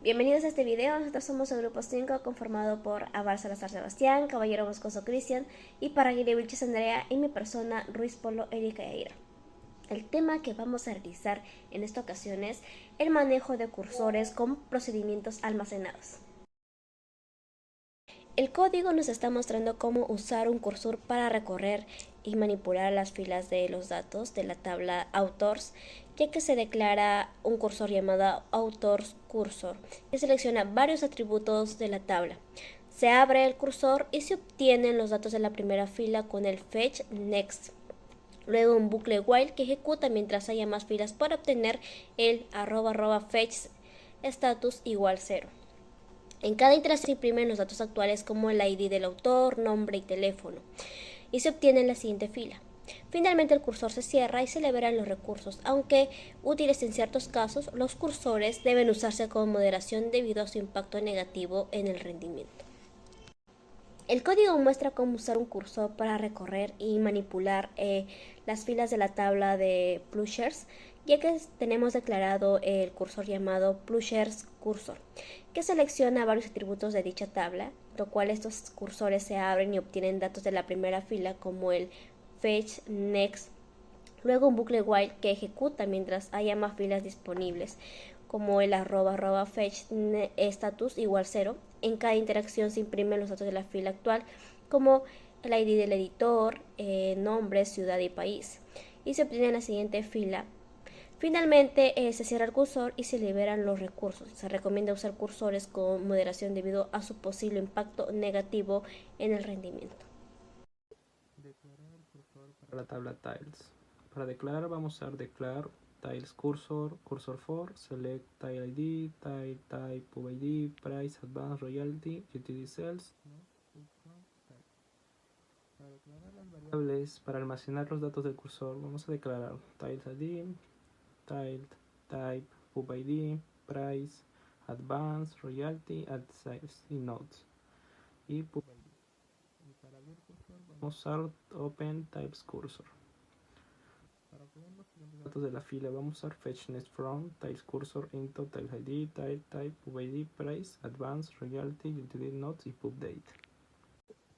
Bienvenidos a este video. Nosotros somos el grupo 5 conformado por Abar Salazar Sebastián, Caballero Moscoso Cristian y Paraguirre Vilches Andrea y mi persona Ruiz Polo Erika Yaira. El tema que vamos a realizar en esta ocasión es el manejo de cursores con procedimientos almacenados. El código nos está mostrando cómo usar un cursor para recorrer y manipular las filas de los datos de la tabla Authors, ya que se declara un cursor llamado Authors Cursor, que selecciona varios atributos de la tabla. Se abre el cursor y se obtienen los datos de la primera fila con el fetch next. Luego un bucle while que ejecuta mientras haya más filas para obtener el @fetch status igual 0. En cada iteración se imprimen los datos actuales como el ID del autor, nombre y teléfono, y se obtiene en la siguiente fila. Finalmente el cursor se cierra y se liberan los recursos, aunque útiles en ciertos casos, los cursores deben usarse con moderación debido a su impacto negativo en el rendimiento. El código muestra cómo usar un cursor para recorrer y manipular las filas de la tabla de Plushers, ya que tenemos declarado el cursor llamado Plushers Cursor, que selecciona varios atributos de dicha tabla, lo cual estos cursores se abren y obtienen datos de la primera fila como el fetch next. Luego un bucle while que ejecuta mientras haya más filas disponibles, como el @fetch status igual 0. En cada interacción se imprimen los datos de la fila actual, como el ID del editor, nombre, ciudad y país, y se obtiene en la siguiente fila. Finalmente se cierra el cursor y se liberan los recursos. Se recomienda usar cursores con moderación debido a su posible impacto negativo en el rendimiento. Declarar el cursor para la tabla tiles. Para declarar vamos a usar declare tiles cursor, cursor for, select tile ID, tile type, pub ID, price, advance, royalty, utility cells. Para declarar las variables, para almacenar los datos del cursor, vamos a declarar tiles ID, tile type, pub ID, price, advance, royalty, add size y nodes. Y pub ID. Y para abrir cursor vamos a usar open types cursor. Para obtener los siguientes datos de la fila vamos a usar fetch next from, tiles cursor, into, tiles ID, tile type, pub ID, price, advance, royalty, utility nodes y pub date.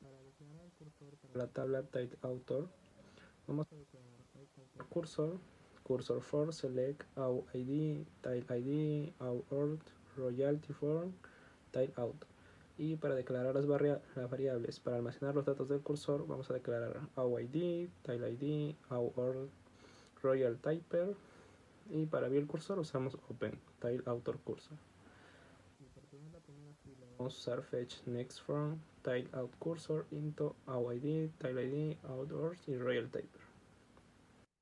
Para declarar el cursor para la tabla tile author, vamos a declarar type cursor, cursor for, select, au ID, tile ID, au ord, royalty form, tile out. Y para declarar las variables, para almacenar los datos del cursor, vamos a declarar au ID, tile ID, au ord, royal typer. Y para abrir el cursor usamos open, tile author cursor. Y para tener la primera fila vamos a usar fetch next from, tile out cursor, into, au ID, tile ID, out ord y royal typer.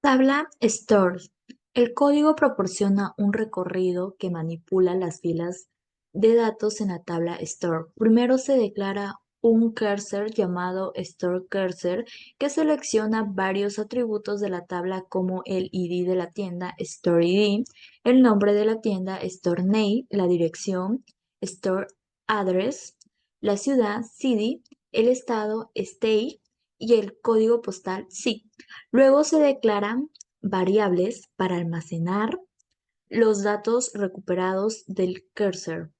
Tabla Stores. El código proporciona un recorrido que manipula las filas de datos en la tabla Store. Primero se declara un cursor llamado Store Cursor que selecciona varios atributos de la tabla como el ID de la tienda Store ID, el nombre de la tienda Store Name, la dirección Store Address, la ciudad City, el estado State y el código postal SIC. Luego se declaran variables para almacenar los datos recuperados del cursor.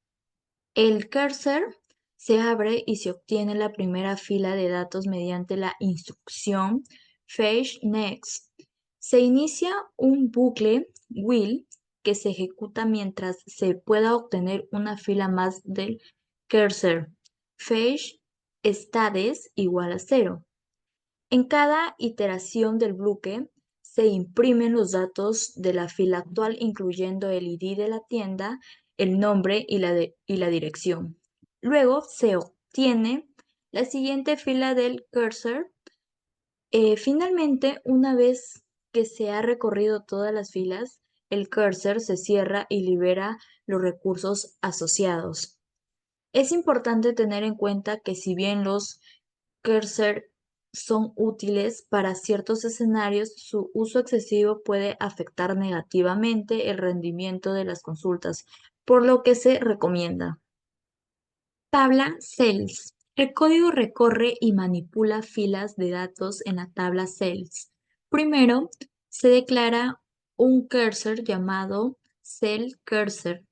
El cursor se abre y se obtiene la primera fila de datos mediante la instrucción fetch next. Se inicia un bucle while que se ejecuta mientras se pueda obtener una fila más del cursor. Fetch status igual a 0. En cada iteración del bucle se imprimen los datos de la fila actual, incluyendo el ID de la tienda, el nombre y la dirección. Luego se obtiene la siguiente fila del cursor. Finalmente, una vez que se ha recorrido todas las filas, el cursor se cierra y libera los recursos asociados. Es importante tener en cuenta que si bien los cursor son útiles para ciertos escenarios, su uso excesivo puede afectar negativamente el rendimiento de las consultas, por lo que se recomienda. Tabla Cells. El código recorre y manipula filas de datos en la tabla Cells. Primero, se declara un cursor llamado Cell Cursor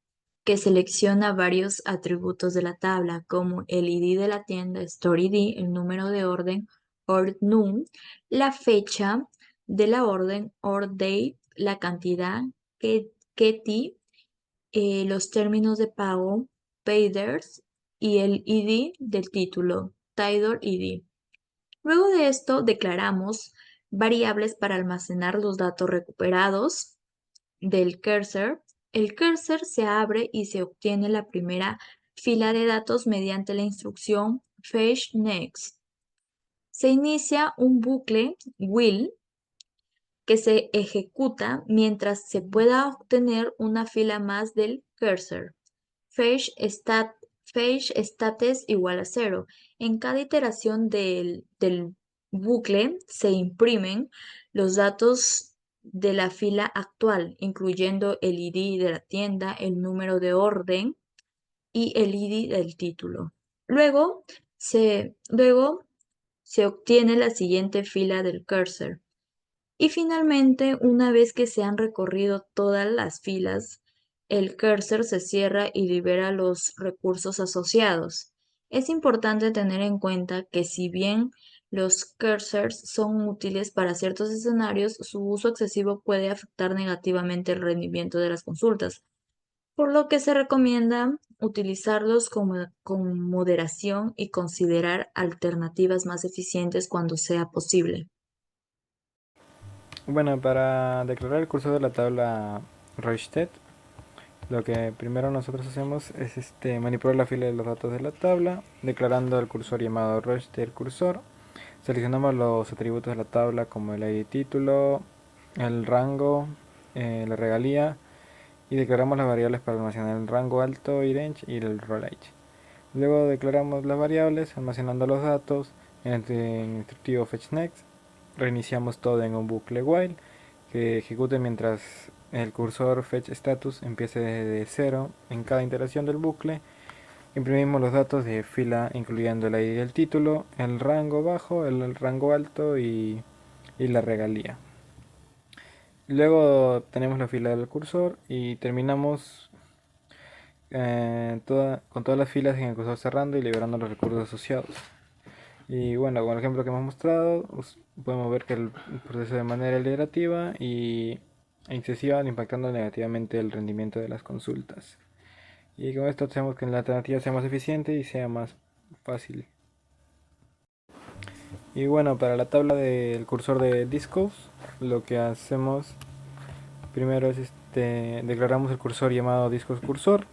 que selecciona varios atributos de la tabla, como el ID de la tienda, Store ID, el número de orden, ORD_NUM, la fecha de la orden, ORD_DATE, la cantidad, KETI, los términos de pago, PAYDERS, y el ID del título, Title ID. Luego de esto, declaramos variables para almacenar los datos recuperados del cursor. El cursor se abre y se obtiene la primera fila de datos mediante la instrucción Fetch Next. Se inicia un bucle while que se ejecuta mientras se pueda obtener una fila más del cursor. Fetch status igual a 0. En cada iteración del bucle se imprimen los datos de la fila actual, incluyendo el ID de la tienda, el número de orden y el ID del título. Luego se obtiene la siguiente fila del cursor. Y finalmente, una vez que se han recorrido todas las filas, el cursor se cierra y libera los recursos asociados. Es importante tener en cuenta que si bien los cursors son útiles para ciertos escenarios, su uso excesivo puede afectar negativamente el rendimiento de las consultas, por lo que se recomienda utilizarlos con moderación y considerar alternativas más eficientes cuando sea posible. Bueno, para declarar el cursor de la tabla Röstedt, lo que primero nosotros hacemos es manipular la fila de los datos de la tabla, declarando el cursor llamado Röstedt cursor. Seleccionamos los atributos de la tabla como el ID título, el rango, la regalía, y declaramos las variables para almacenar el rango alto y range y el roll age. Luego declaramos las variables almacenando los datos en el instructivo fetchNext. Reiniciamos todo en un bucle while que ejecute mientras el cursor fetchStatus empiece desde 0 en cada iteración del bucle. Imprimimos los datos de fila incluyendo el ID del título, el rango bajo, el rango alto y la regalía. Luego tenemos la fila del cursor y terminamos con todas las filas en el cursor cerrando y liberando los recursos asociados. Y bueno, con el ejemplo que hemos mostrado, podemos ver que el proceso de manera iterativa y excesiva impactando negativamente el rendimiento de las consultas. Y con esto hacemos que la alternativa sea más eficiente y sea más fácil. Y bueno, para la tabla del cursor de discos, lo que hacemos primero es declaramos el cursor llamado discos cursor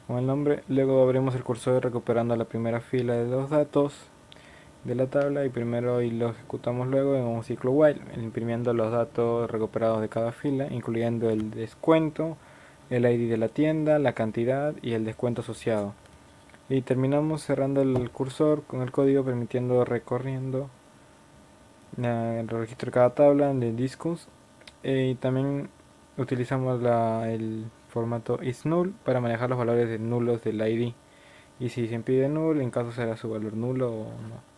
con el nombre. Luego abrimos el cursor recuperando la primera fila de los datos de la tabla y lo ejecutamos luego en un ciclo while, imprimiendo los datos recuperados de cada fila, incluyendo el descuento, el ID de la tienda, la cantidad y el descuento asociado. Y terminamos cerrando el cursor con el código permitiendo recorriendo el registro de cada tabla de discos. Y también utilizamos el formato isNull para manejar los valores de nulos del ID. Y si se impide null, en caso será su valor nulo o no.